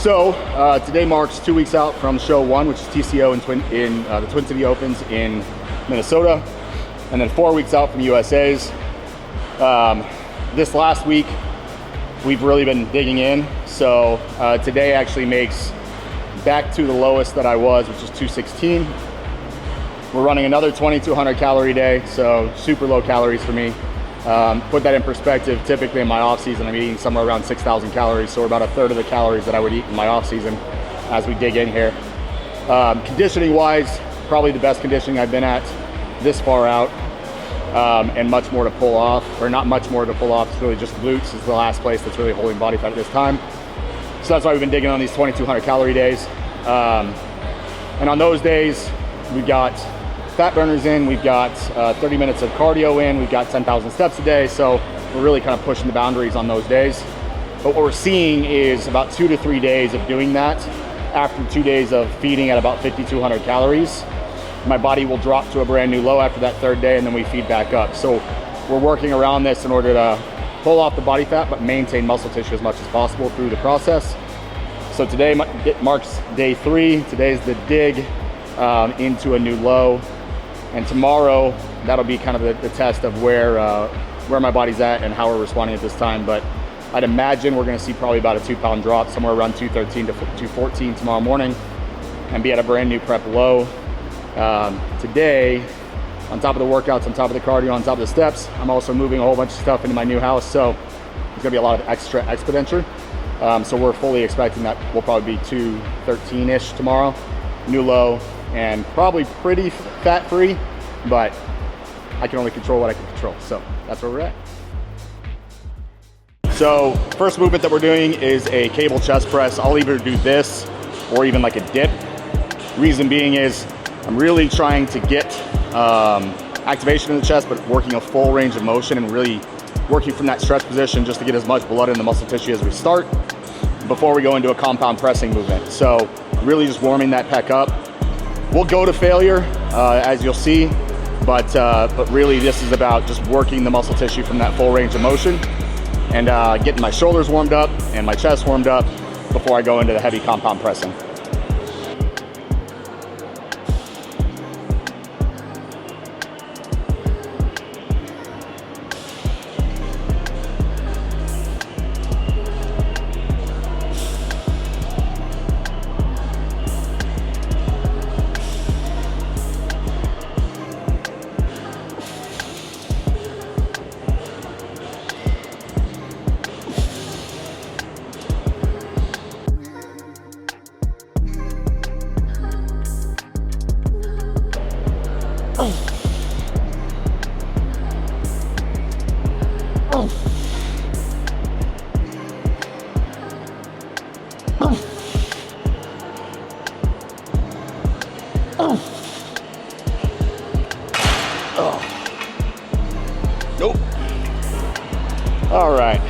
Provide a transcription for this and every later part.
So today marks 2 weeks out from show one, which is TCO in the Twin City Opens in Minnesota, and then 4 weeks out from USA's. This last week, we've really been digging in. So today actually makes back to the lowest that I was, which is 216. We're running another 2,200 calorie day, so super low calories for me. Put that in perspective, typically in my off season, I'm eating somewhere around 6,000 calories, so we're about a third of the calories that I would eat in my off season as we dig in here. Conditioning wise, probably the best conditioning I've been at this far out, and much more to pull off, or not much more to pull off. It's really just glutes is the last place that's really holding body fat at this time. So that's why we've been digging on these 2,200 calorie days. And on those days, we've got fat burners in, we've got 30 minutes of cardio in, we've got 10,000 steps a day, so we're really kind of pushing the boundaries on those days. But what we're seeing is about 2 to 3 days of doing that. After 2 days of feeding at about 5,200 calories, my body will drop to a brand new low after that third day, and then we feed back up. So we're working around this in order to pull off the body fat, but maintain muscle tissue as much as possible through the process. So today marks day 3. Today's the dig into a new low. And tomorrow, that'll be kind of the test of where my body's at and how we're responding at this time. But I'd imagine we're gonna see probably about a 2-pound drop, somewhere around 213 to 214 tomorrow morning, and be at a brand new prep low. Today, on top of the workouts, on top of the cardio, on top of the steps, I'm also moving a whole bunch of stuff into my new house. So there's gonna be a lot of extra expenditure. So we're fully expecting that we'll probably be 213-ish tomorrow, new low, and probably pretty fat-free, but I can only control what I can control. So that's where we're at. So first movement that we're doing is a cable chest press. I'll either do this or even like a dip. Reason being is I'm really trying to get activation in the chest, but working a full range of motion and really working from that stretch position just to get as much blood in the muscle tissue as we start before we go into a compound pressing movement. So really just warming that pec up. We'll go to failure, as you'll see, but really this is about just working the muscle tissue from that full range of motion and getting my shoulders warmed up and my chest warmed up before I go into the heavy compound pressing. Nope. All right.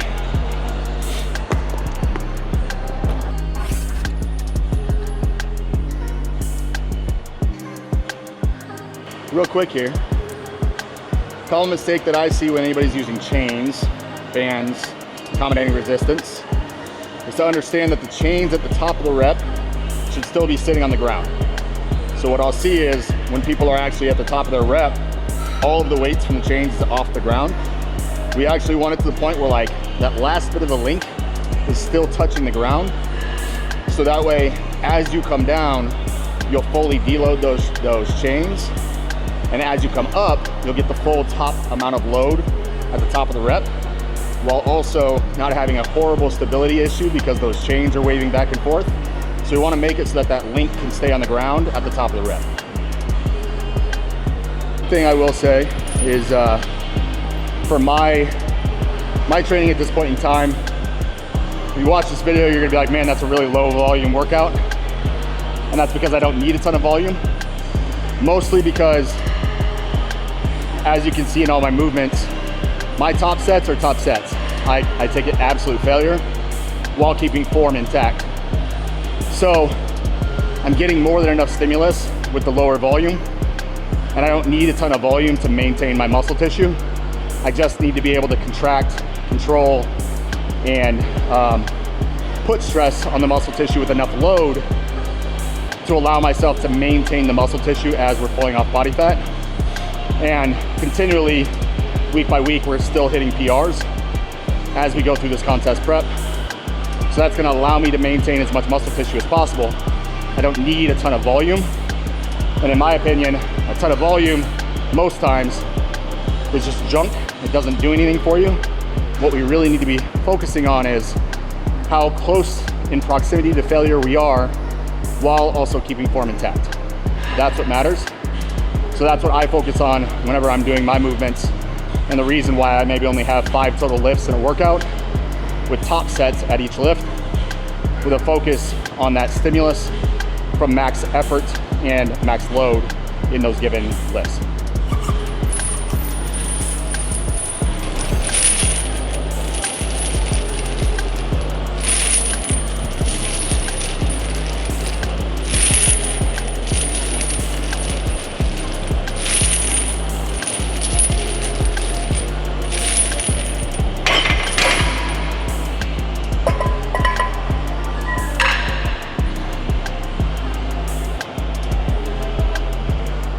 Real quick here. Common mistake that I see when anybody's using chains, bands, accommodating resistance, is to understand that the chains at the top of the rep should still be sitting on the ground. So what I'll see is when people are actually at the top of their rep, all of the weights from the chains is off the ground. We actually want it to the point where like that last bit of the link is still touching the ground. So that way, as you come down, you'll fully deload those chains. And as you come up, you'll get the full top amount of load at the top of the rep, while also not having a horrible stability issue because those chains are waving back and forth. So we want to make it so that that link can stay on the ground at the top of the rep. The thing I will say is for my training at this point in time, if you watch this video, you're gonna be like, man, that's a really low volume workout. And that's because I don't need a ton of volume. Mostly because, as you can see in all my movements, my top sets are top sets. I take it absolute failure while keeping form intact. So I'm getting more than enough stimulus with the lower volume, and I don't need a ton of volume to maintain my muscle tissue. I just need to be able to contract, control, and put stress on the muscle tissue with enough load to allow myself to maintain the muscle tissue as we're pulling off body fat. And continually, week by week, we're still hitting PRs as we go through this contest prep. So that's gonna allow me to maintain as much muscle tissue as possible. I don't need a ton of volume. And in my opinion, a ton of volume, most times, is just junk. It doesn't do anything for you. What we really need to be focusing on is how close in proximity to failure we are while also keeping form intact. That's what matters. So that's what I focus on whenever I'm doing my movements, and the reason why I maybe only have 5 total lifts in a workout with top sets at each lift, with a focus on that stimulus from max effort and max load in those given lifts.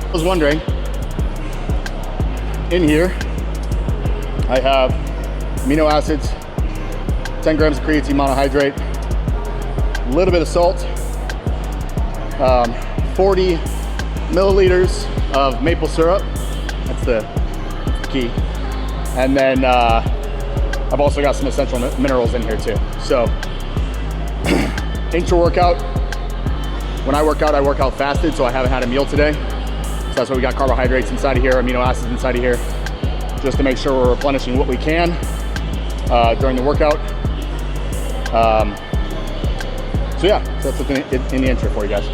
I was wondering, in here I have amino acids, 10 grams of creatine monohydrate, a little bit of salt, 40 milliliters of maple syrup, that's the key, and then I've also got some essential minerals in here too. So intra-workout, when I work out fasted, so I haven't had a meal today. So that's why we got carbohydrates inside of here, amino acids inside of here, just to make sure we're replenishing what we can during the workout. So yeah, so that's what's in the intro for you guys.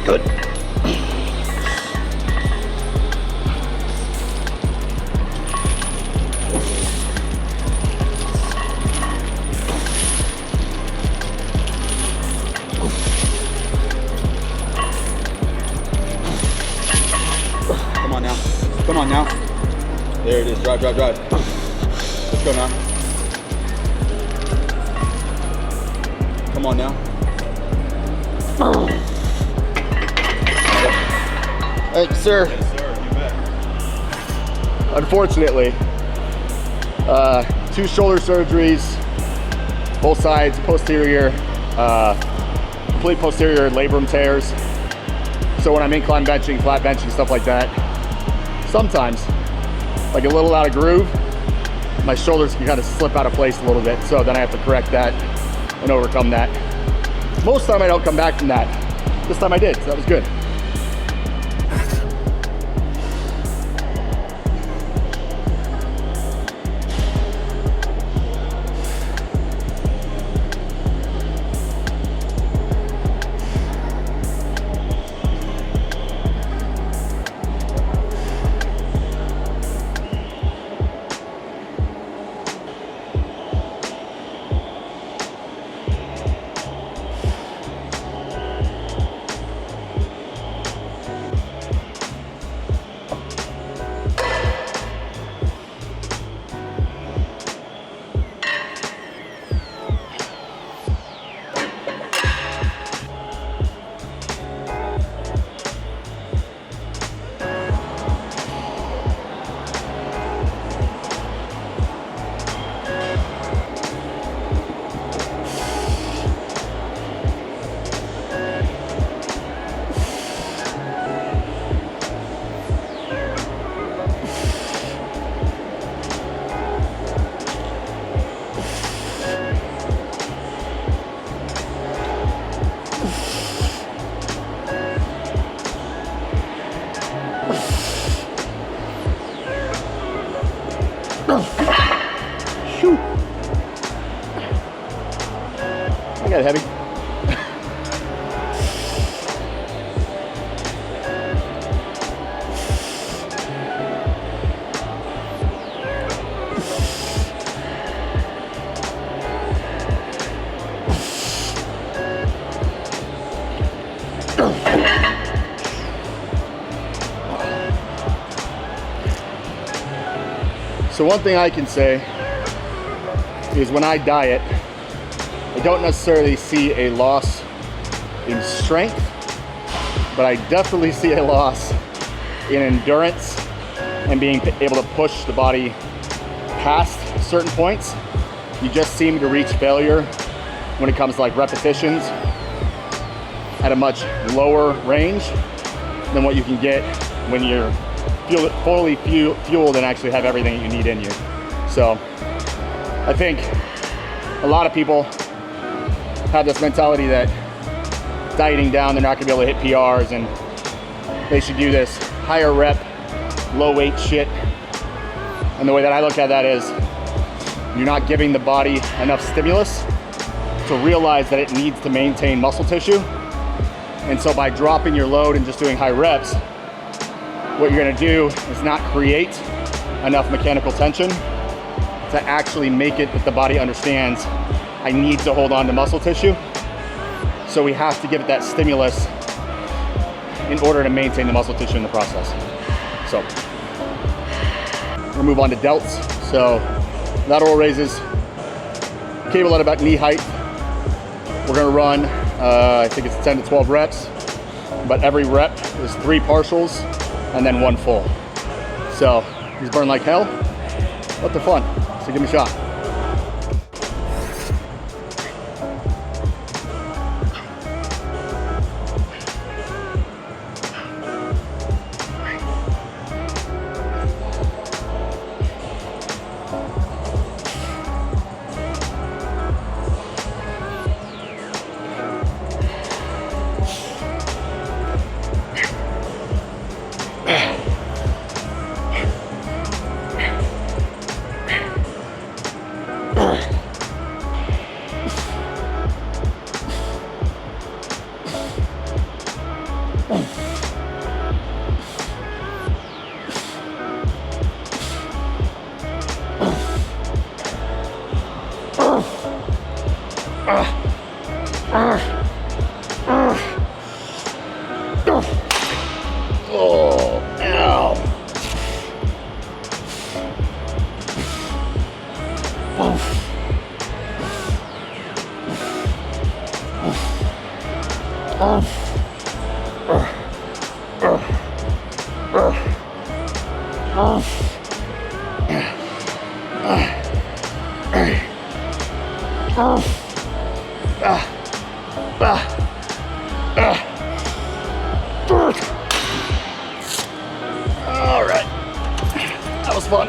Good. Come on now. Come on now. There it is. Drive, drive, drive. Let's go now. Come on now. Thank you, sir. Yes, sir. You bet. Unfortunately, 2 shoulder surgeries, both sides, posterior, complete posterior labrum tears. So when I'm incline benching, flat benching, stuff like that, sometimes, like a little out of groove, my shoulders can kind of slip out of place a little bit. So then I have to correct that and overcome that. Most of the time I don't come back from that. This time I did, so that was good. So one thing I can say is when I diet, I don't necessarily see a loss in strength, but I definitely see a loss in endurance and being able to push the body past certain points. You just seem to reach failure when it comes to like repetitions at a much lower range than what you can get when you're fully fueled and actually have everything you need in you. So I think a lot of people have this mentality that dieting down, they're not gonna be able to hit PRs and they should do this higher rep, low weight shit. And the way that I look at that is you're not giving the body enough stimulus to realize that it needs to maintain muscle tissue. And so by dropping your load and just doing high reps, what you're gonna do is not create enough mechanical tension to actually make it that the body understands I need to hold on to muscle tissue. So we have to give it that stimulus in order to maintain the muscle tissue in the process. So we'll move on to delts. So lateral raises, cable at about knee height. We're gonna run, I think it's 10 to 12 reps, but every rep is 3 partials and then 1 full. So these burn like hell, but they're fun. So give me a shot. Oh, ow. All right, that was fun.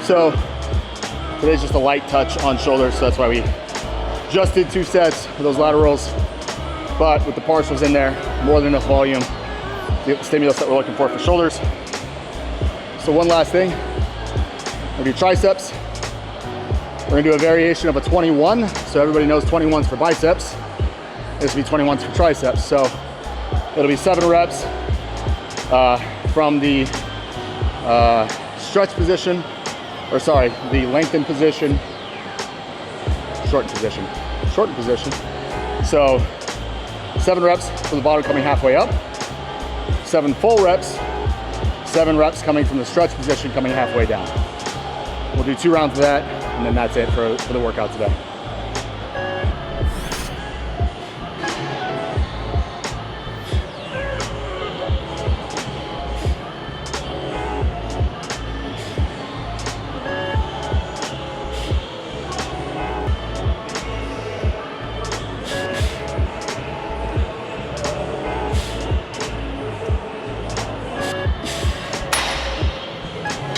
So today's just a light touch on shoulders, so that's why we just did 2 sets of those laterals, but with the partials in there, more than enough volume, the stimulus that we're looking for shoulders. So one last thing, we'll do triceps. We're gonna do a variation of a 21. So everybody knows 21s for biceps. This will be 21s for triceps. So it'll be 7 reps from the stretch position, or sorry, the lengthened position, shortened position. So 7 reps from the bottom coming halfway up, 7 full reps, 7 reps coming from the stretch position coming halfway down. We'll do 2 rounds of that, and then that's it for the workout today.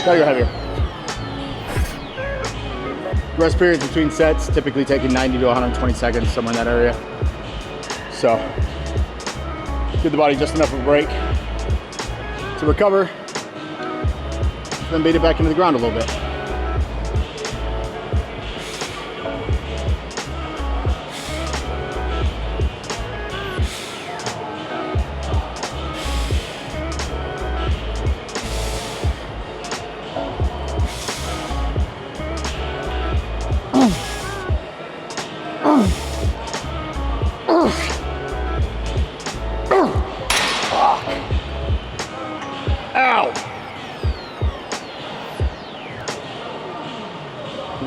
Now you're heavier. Rest periods between sets, typically taking 90 to 120 seconds, somewhere in that area. So, give the body just enough of a break to recover, then beat it back into the ground a little bit.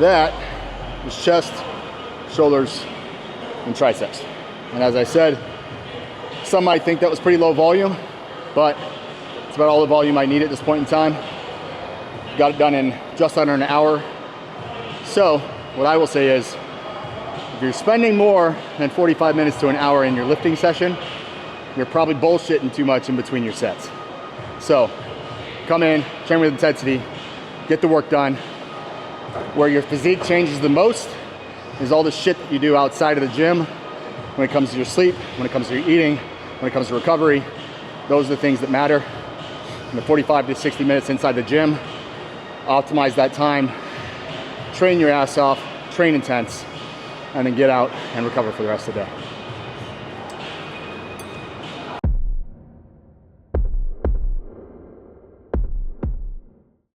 that is chest, shoulders, and triceps. And as I said, some might think that was pretty low volume, but it's about all the volume I need at this point in time. Got it done in just under an hour. So what I will say is, if you're spending more than 45 minutes to an hour in your lifting session, you're probably bullshitting too much in between your sets. So come in, train with intensity, get the work done. Where your physique changes the most is all the shit that you do outside of the gym. When it comes to your sleep, when it comes to your eating, when it comes to recovery, those are the things that matter. In the 45 to 60 minutes inside the gym, optimize that time, train your ass off, train intense, and then get out and recover for the rest of the day.